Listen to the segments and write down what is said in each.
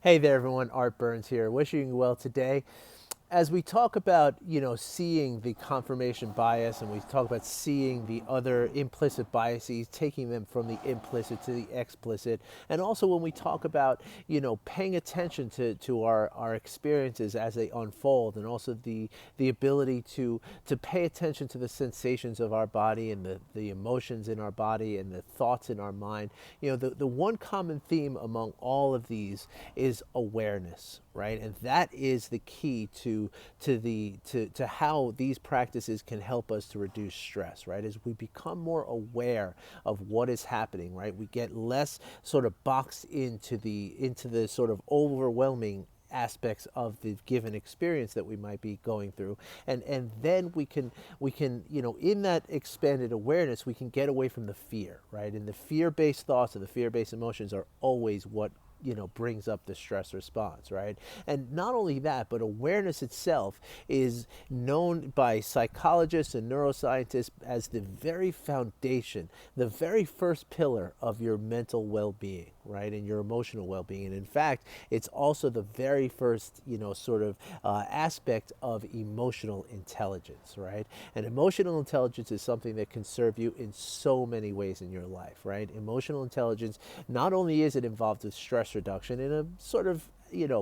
Hey there, everyone. Art Burns here, wishing you well today. As we talk about, seeing the confirmation bias, and we talk about seeing the other implicit biases, taking them from the implicit to the explicit, and also when we talk about, paying attention to our experiences as they unfold, and also the ability to pay attention to the sensations of our body and the emotions in our body and the thoughts in our mind. The one common theme among all of these is awareness, right? And that is the key to how these practices can help us to reduce stress, right? As we become more aware of what is happening, right? We get less sort of boxed into the sort of overwhelming aspects of the given experience that we might be going through, and then we can in that expanded awareness we can get away from the fear, right? And the fear-based thoughts and the fear-based emotions are always what brings up the stress response, right? And not only that, but awareness itself is known by psychologists and neuroscientists as the very foundation, the very first pillar of your mental well-being, right? And your emotional well-being. And in fact, it's also the very first sort of aspect of emotional intelligence, right? And emotional intelligence is something that can serve you in so many ways in your life, right? Emotional intelligence, not only is it involved with stress reduction in a sort of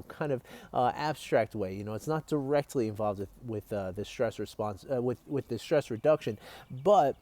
kind of abstract way. It's not directly involved with the stress response, with the stress reduction, but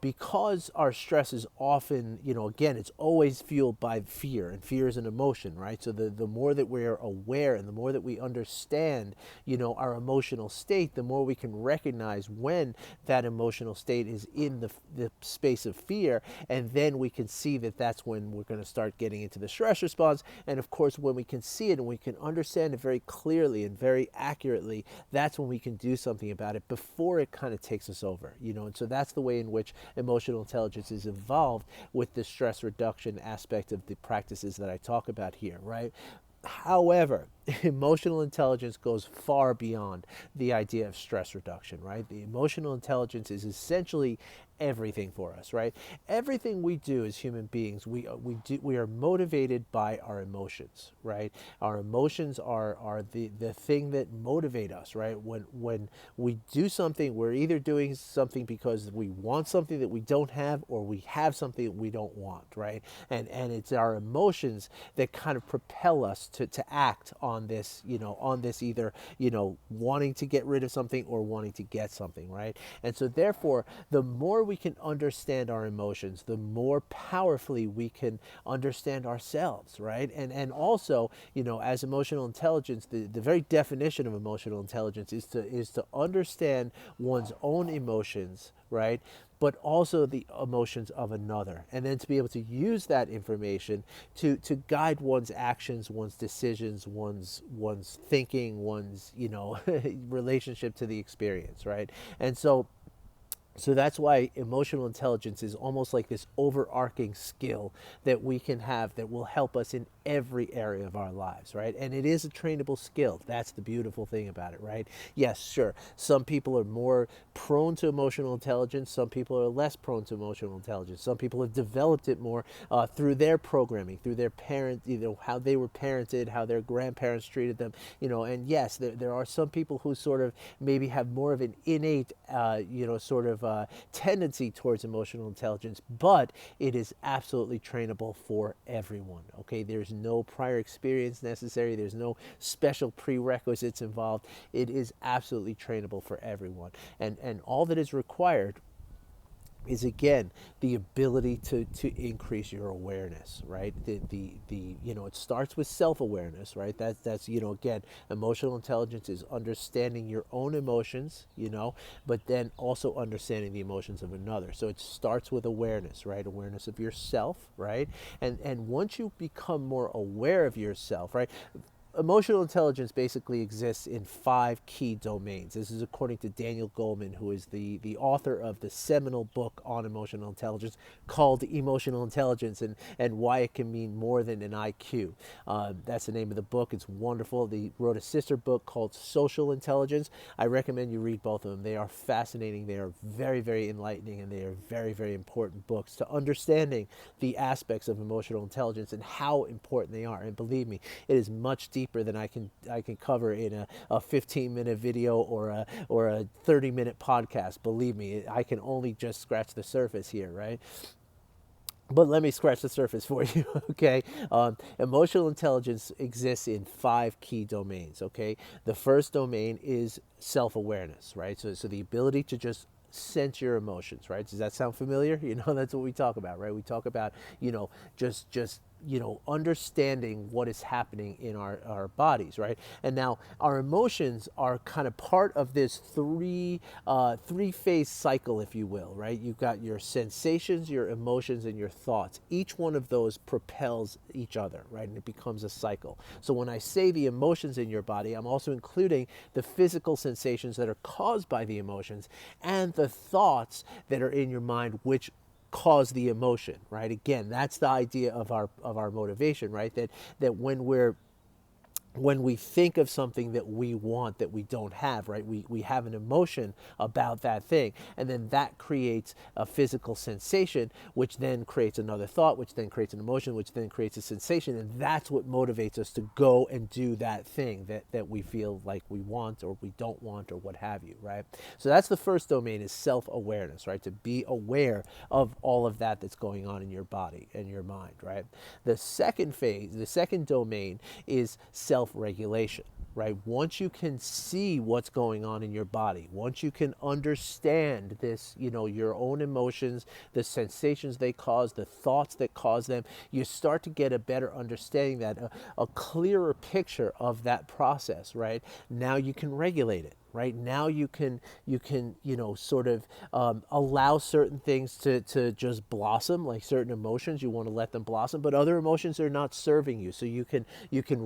because our stress is often, again, it's always fueled by fear, and fear is an emotion, right? So the more that we're aware and the more that we understand, our emotional state, the more we can recognize when that emotional state is in the space of fear, and then we can see that that's when we're going to start getting into the stress response. And of course, when we can see it and we can understand it very clearly and very accurately, that's when we can do something about it before it kind of takes us over. And so that's the way in which emotional intelligence is involved with the stress reduction aspect of the practices that I talk about here, right? However, emotional intelligence goes far beyond the idea of stress reduction, right? The emotional intelligence is essentially everything for us, right? Everything we do as human beings, we are motivated by our emotions, right? Our emotions are the thing that motivate us, right? When we do something, we're either doing something because we want something that we don't have, or we have something that we don't want, right? And it's our emotions that kind of propel us to act on this, on this either, wanting to get rid of something or wanting to get something, right? And so therefore, the more we can understand our emotions, the more powerfully we can understand ourselves, right? And also, as emotional intelligence, the very definition of emotional intelligence is to understand one's own emotions, right? But also the emotions of another, and then to be able to use that information to guide one's actions, one's decisions, one's thinking, one's relationship to the experience, right? And so that's why emotional intelligence is almost like this overarching skill that we can have that will help us in every area of our lives, right? And it is a trainable skill. That's the beautiful thing about it, right? Yes, sure. Some people are more prone to emotional intelligence. Some people are less prone to emotional intelligence. Some people have developed it more through their programming, through their parent, how they were parented, how their grandparents treated them, and yes, there are some people who sort of maybe have more of an innate, sort of tendency towards emotional intelligence, but it is absolutely trainable for everyone. Okay, there's no prior experience necessary. There's no special prerequisites involved. It is absolutely trainable for everyone, and all that is required is, again, the ability to increase your awareness, right? It starts with self-awareness, right? That's again, emotional intelligence is understanding your own emotions, but then also understanding the emotions of another. So it starts with awareness, right? Awareness of yourself, right? And once you become more aware of yourself, right? emotional intelligence basically exists in 5 key domains. This is according to Daniel Goleman, who is the author of the seminal book on emotional intelligence called Emotional Intelligence, and why it can mean more than an IQ. That's the name of the book. It's wonderful. They wrote a sister book called Social Intelligence. I recommend you read both of them. They are fascinating. They are very, very enlightening, and they are very, very important books to understanding the aspects of emotional intelligence and how important they are. And believe me, it is much deeper than I can cover in a 15-minute video or a 30-minute podcast. Believe me, I can only just scratch the surface here, right? But let me scratch the surface for you, okay? Emotional intelligence exists in 5 key domains, okay? The first domain is self-awareness, right? So the ability to just sense your emotions, right? Does that sound familiar? You know, that's what we talk about, right? We talk about, just understanding what is happening in our bodies, right? And now our emotions are kind of part of this three-phase cycle, if you will, right? You've got your sensations, your emotions, and your thoughts. Each one of those propels each other, right? And it becomes a cycle. So when I say the emotions in your body, I'm also including the physical sensations that are caused by the emotions and the thoughts that are in your mind, which cause the emotion, right? Again, that's the idea of our motivation, right? That when we think of something that we want that we don't have, right? We have an emotion about that thing, and then that creates a physical sensation, which then creates another thought, which then creates an emotion, which then creates a sensation, and that's what motivates us to go and do that thing that we feel like we want or we don't want or what have you, right? So that's the first domain, is self-awareness, right? To be aware of all of that that's going on in your body and your mind, right? The second domain is self-regulation, right? Once you can see what's going on in your body, once you can understand this, your own emotions, the sensations they cause, the thoughts that cause them, you start to get a better understanding, that a clearer picture of that process, right? Now you can regulate it. Right now, you can sort of allow certain things to just blossom, like certain emotions. You want to let them blossom, but other emotions are not serving you, so you can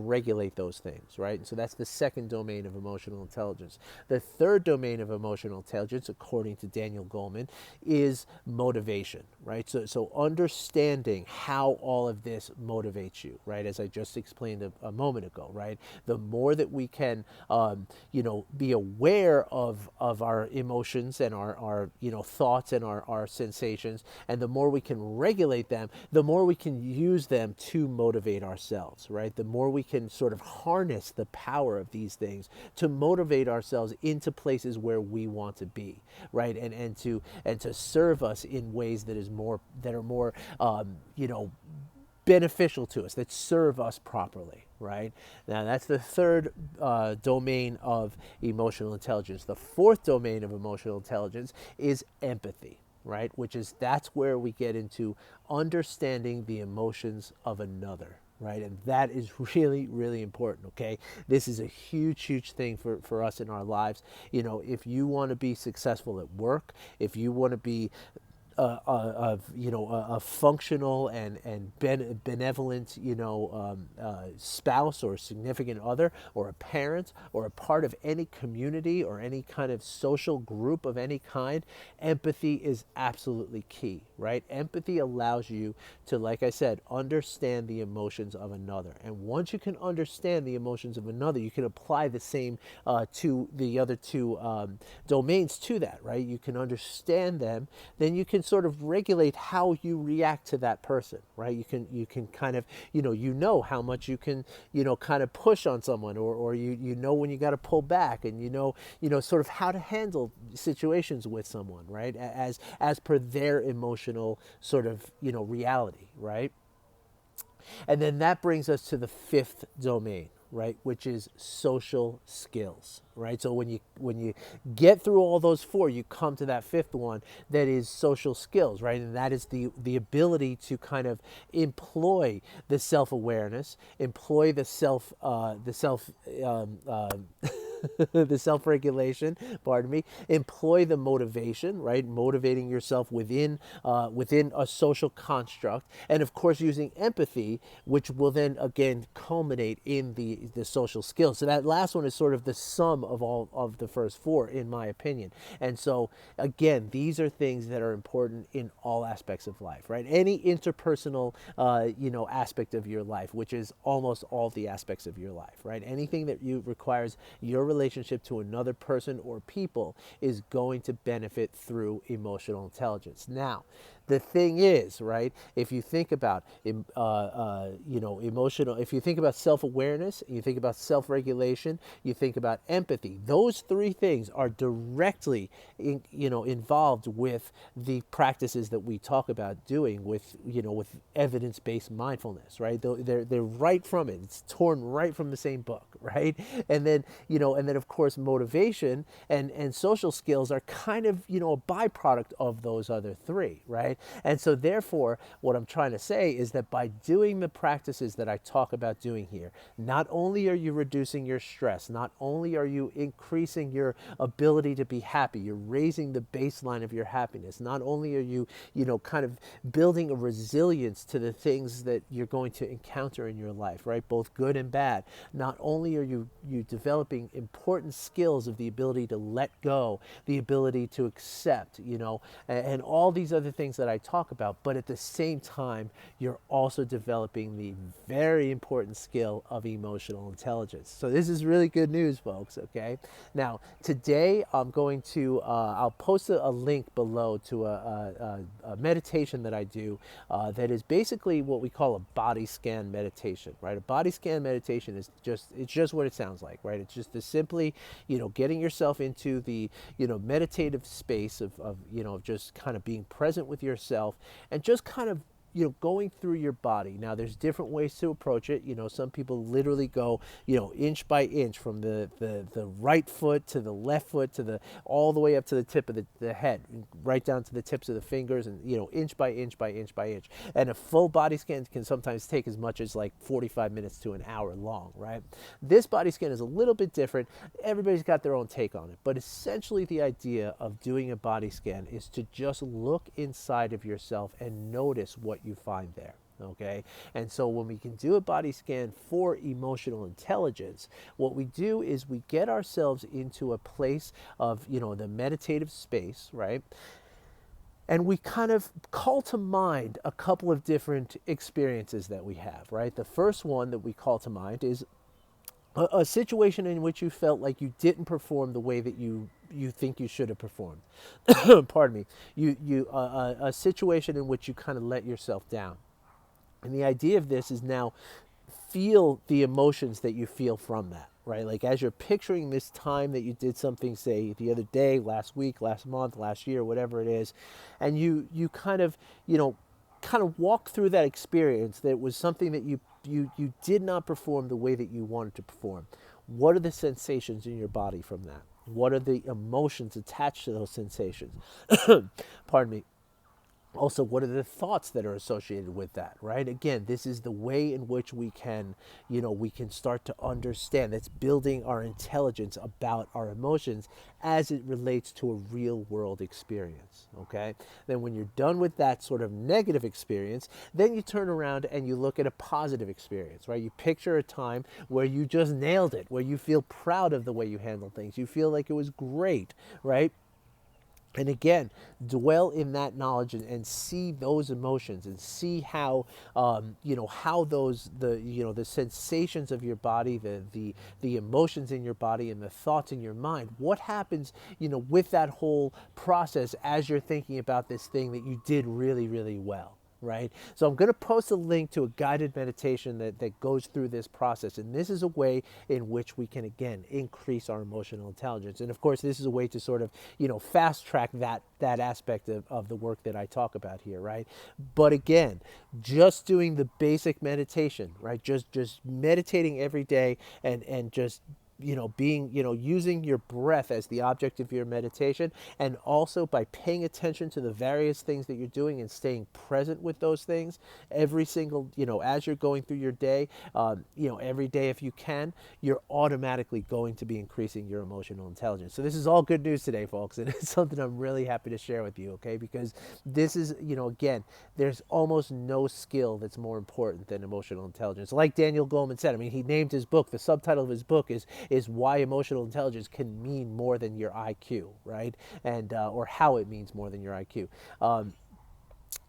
regulate those things, right? And so that's the second domain of emotional intelligence. The third domain of emotional intelligence, according to Daniel Goleman, is motivation, right? So understanding how all of this motivates you, right? As I just explained a moment ago, right? The more that we can, be aware of our emotions and our thoughts and our sensations, and the more we can regulate them, the more we can use them to motivate ourselves, right? The more we can sort of harness the power of these things to motivate ourselves into places where we want to be, right? And to serve us in ways that are more beneficial to us, that serve us properly, right? Now, that's the third domain of emotional intelligence. The fourth domain of emotional intelligence is empathy, right? That's where we get into understanding the emotions of another, right? And that is really, really important, okay? This is a huge, huge thing for us in our lives. If you want to be successful at work, if you want to be a functional and benevolent spouse or significant other or a parent or a part of any community or any kind of social group of any kind, empathy is absolutely key, right? Empathy allows you to, like I said, understand the emotions of another, and once you can understand the emotions of another, you can apply the same to the other two domains to that, right? You can understand them, then you can sort of regulate how you react to that person, right? You can kind of how much you can kind of push on someone, or when you got to pull back, and sort of how to handle situations with someone, right? As per their emotional sort of reality, right? And then that brings us to the fifth domain, right, which is social skills, right? So when you get through all those four, you come to that fifth one, that is social skills, right? And that is the ability to kind of employ the self-awareness, employ the self the self-regulation, pardon me, employ the motivation, right? Motivating yourself within a social construct, and of course using empathy, which will then again culminate in the social skills. So that last one is sort of the sum of all of the first four, in my opinion. And so again, these are things that are important in all aspects of life, right? Any interpersonal, aspect of your life, which is almost all the aspects of your life, right? Anything that you requires your relationship to another person or people is going to benefit through emotional intelligence. Now, the thing is, right, if you think about emotional, if you think about self-awareness, you think about self-regulation, you think about empathy, those three things are directly involved with the practices that we talk about doing with evidence-based mindfulness, right? They're right from it. It's torn right from the same book, right? And then of course motivation and social skills are kind of a byproduct of those other three, right? And so therefore what I'm trying to say is that by doing the practices that I talk about doing here, not only are you reducing your stress, not only are you increasing your ability to be happy, you're raising the baseline of your happiness, not only are you kind of building a resilience to the things that you're going to encounter in your life, right? Both good and bad. Not only are you developing important skills of the ability to let go, the ability to accept, and all these other things that I talk about, but at the same time, you're also developing the very important skill of emotional intelligence. So this is really good news, folks, okay? Now, today I'm going to, I'll post a link below to a meditation that I do that is basically what we call a body scan meditation, right? A body scan meditation is it's just what it sounds like, right? It's just simply, getting yourself into the, meditative space of just kind of being present with yourself and just kind of going through your body. Now, there's different ways to approach it. Some people literally go, inch by inch from the right foot to the left foot to all the way up to the tip of the head, right down to the tips of the fingers, and, inch by inch by inch by inch. And a full body scan can sometimes take as much as like 45 minutes to an hour long, right? This body scan is a little bit different. Everybody's got their own take on it. But essentially the idea of doing a body scan is to just look inside of yourself and notice what you find there. Okay, and so when we can do a body scan for emotional intelligence, what we do is we get ourselves into a place of the meditative space, right? And we kind of call to mind a couple of different experiences that we have, right? The first one that we call to mind is a situation in which you felt like you didn't perform the way that you think you should have performed. Pardon me. A situation in which you kind of let yourself down. And the idea of this is now feel the emotions that you feel from that, right? Like as you're picturing this time that you did something, say the other day, last week, last month, last year, whatever it is, and you kind of, kind of walk through that experience that was something that you did not perform the way that you wanted to perform. What are the sensations in your body from that? What are the emotions attached to those sensations? Pardon me. Also, what are the thoughts that are associated with that, right? Again, this is the way in which we can start to understand. That's building our intelligence about our emotions as it relates to a real world experience, okay? Then when you're done with that sort of negative experience, then you turn around and you look at a positive experience, right? You picture a time where you just nailed it, where you feel proud of the way you handled things. You feel like it was great, right? And again, dwell in that knowledge and see those emotions and see how, how the sensations of your body, the emotions in your body and the thoughts in your mind, what happens, with that whole process as you're thinking about this thing that you did really, really well. Right? So I'm going to post a link to a guided meditation that goes through this process. And this is a way in which we can, again, increase our emotional intelligence. And of course, this is a way to sort of, fast track that aspect of the work that I talk about here, right? But again, just doing the basic meditation, right? Just meditating every day and just being, using your breath as the object of your meditation, and also by paying attention to the various things that you're doing and staying present with those things every single, as you're going through your day, every day if you can, you're automatically going to be increasing your emotional intelligence. So this is all good news today, folks, and it's something I'm really happy to share with you, okay? Because this is, again, there's almost no skill that's more important than emotional intelligence. Like Daniel Goleman said, I mean, he named his book, the subtitle of his book is why emotional intelligence can mean more than your IQ, right? And or how it means more than your IQ.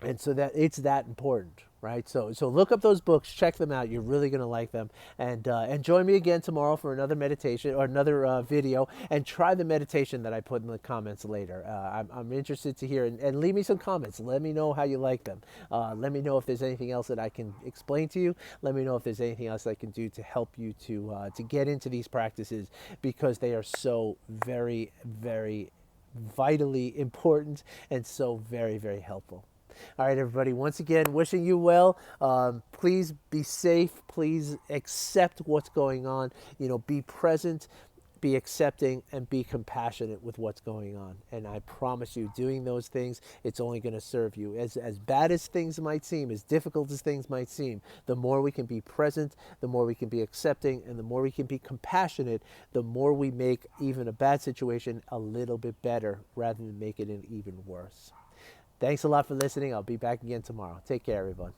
And so that it's that important, right? So look up those books, check them out. You're really going to like them. And join me again tomorrow for another meditation or another video, and try the meditation that I put in the comments later. I'm interested to hear, and leave me some comments. Let me know how you like them. Let me know if there's anything else that I can explain to you. Let me know if there's anything else I can do to help you to get into these practices, because they are so very, very vitally important and so very, very helpful. All right, everybody, once again, wishing you well. Please be safe. Please accept what's going on. Be present, be accepting, and be compassionate with what's going on. And I promise you, doing those things, it's only going to serve you. As bad as things might seem, as difficult as things might seem, the more we can be present, the more we can be accepting, and the more we can be compassionate, the more we make even a bad situation a little bit better rather than make it an even worse. Thanks a lot for listening. I'll be back again tomorrow. Take care, everyone.